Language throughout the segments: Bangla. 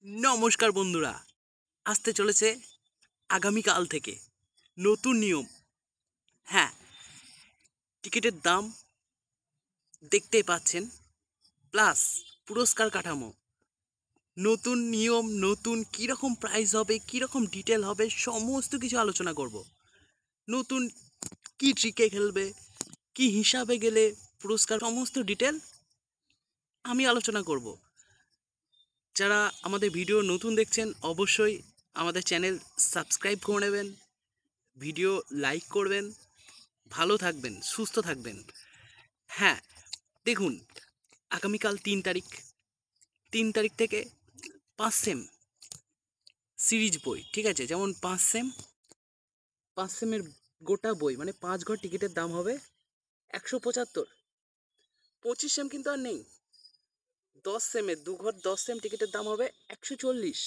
নমস্কার বন্ধুরা, আসতে চলেছে আগামীকাল থেকে নতুন নিয়ম। হ্যাঁ, টিকিটের দাম দেখতেই পাচ্ছেন, প্লাস পুরস্কার কাঠামো, নতুন নিয়ম, নতুন কীরকম প্রাইস হবে, কীরকম ডিটেল হবে, সমস্ত কিছু আলোচনা করব। নতুন কি ট্রিকে খেলবে, কি হিসাবে গেলে পুরস্কার, সমস্ত ডিটেল আমি আলোচনা করব। যারা আমাদের ভিডিও নতুন দেখছেন অবশ্যই আমাদের চ্যানেল সাবস্ক্রাইব করে নেবেন, ভিডিও লাইক করবেন, ভালো থাকবেন, সুস্থ থাকবেন। হ্যাঁ, দেখুন, আগামীকাল 3 তারিখ, 3 তারিখ থেকে 5 সেম সিরিজ বই, ঠিক আছে, যেমন 5 সেম, 5 সেমের গোটা বই মানে 5 ঘর টিকিটের দাম হবে 175। 25 সেম কিন্তু আর নেই। 10 সেমের 2 ঘর 10 সেম টিকিটের দাম হবে 140।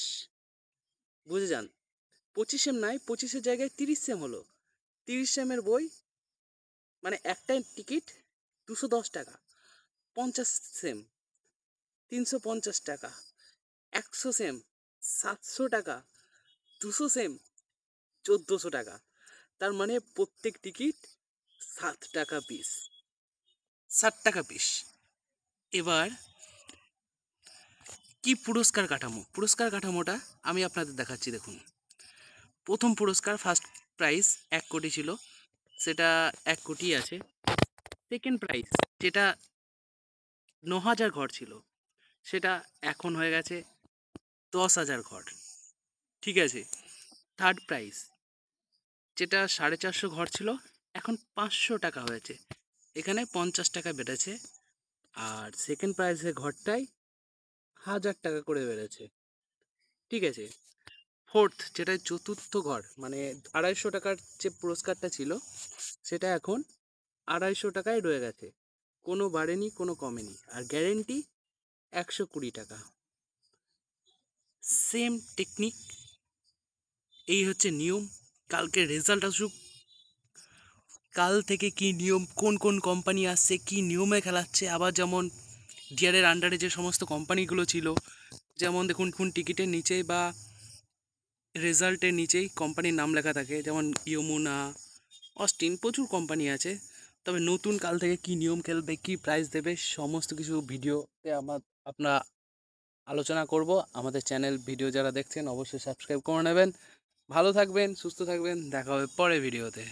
বুঝে যান, 25 সেম নাই, 25-এর জায়গায় 30 সেম হলো। 30 সেমের বই মানে একটা টিকিট 210 টাকা। 50 সেম 350 টাকা। 100 সেম 700 টাকা। 200 সেম 1400 টাকা। তার মানে প্রত্যেক টিকিট 7 টাকা পিস, 60 টাকা পিস। এবার কি পুরস্কার কাঠামো, পুরস্কার কাঠামোটা আমি আপনাদের দেখাচ্ছি। দেখুন, প্রথম পুরস্কার ফার্স্ট প্রাইজ 1 কোটি ছিল, সেটা 1 কোটি আছে। সেকেন্ড প্রাইজ যেটা 9,000 ঘর ছিল, সেটা এখন হয়ে গেছে 10,000 ঘর, ঠিক আছে। থার্ড প্রাইজ যেটা 450 ঘর ছিল, এখন 500 টাকা হয়েছে, এখানে 50 টাকা বেড়েছে। আর সেকেন্ড প্রাইজের ঘরটাই 1,000 টাকা করে বেড়েছে, ঠিক আছে। ফোর্থ যেটা চতুর্থ ঘর মানে 250 টাকার যে পুরস্কারটা ছিল, সেটা এখন 250 টাকায় রয়ে গেছে, কোনো বাড়েনি কোনো কমেনি। আর গ্যারেন্টি 120 টাকা। সেম টেকনিক, এই হচ্ছে নিয়ম। কালকে রেজাল্ট আসুক, কাল থেকে কি নিয়ম, কোন কোন কোম্পানি আসছে, কি নিয়মে খেলাচ্ছে। আবার যেমন ডিআরের আন্ডারে যে সমস্ত কোম্পানিগুলো ছিল, যেমন দেখুন কোন টিকিটের নিচেই বা রেজাল্টের নিচেই কোম্পানির নাম লেখা থাকে, যেমন ইয়মুনা, অস্টিন, প্রচুর কোম্পানি আছে। তবে নতুন কাল থেকে কি নিয়ম খেলবে, কি প্রাইজ দেবে, সমস্ত কিছু ভিডিওতে আপনারা আলোচনা করব। আমাদের চ্যানেল ভিডিও যারা দেখছেন অবশ্যই সাবস্ক্রাইব করে নেবেন। ভালো থাকবেন, সুস্থ থাকবেন, দেখা হবে পরের ভিডিওতে।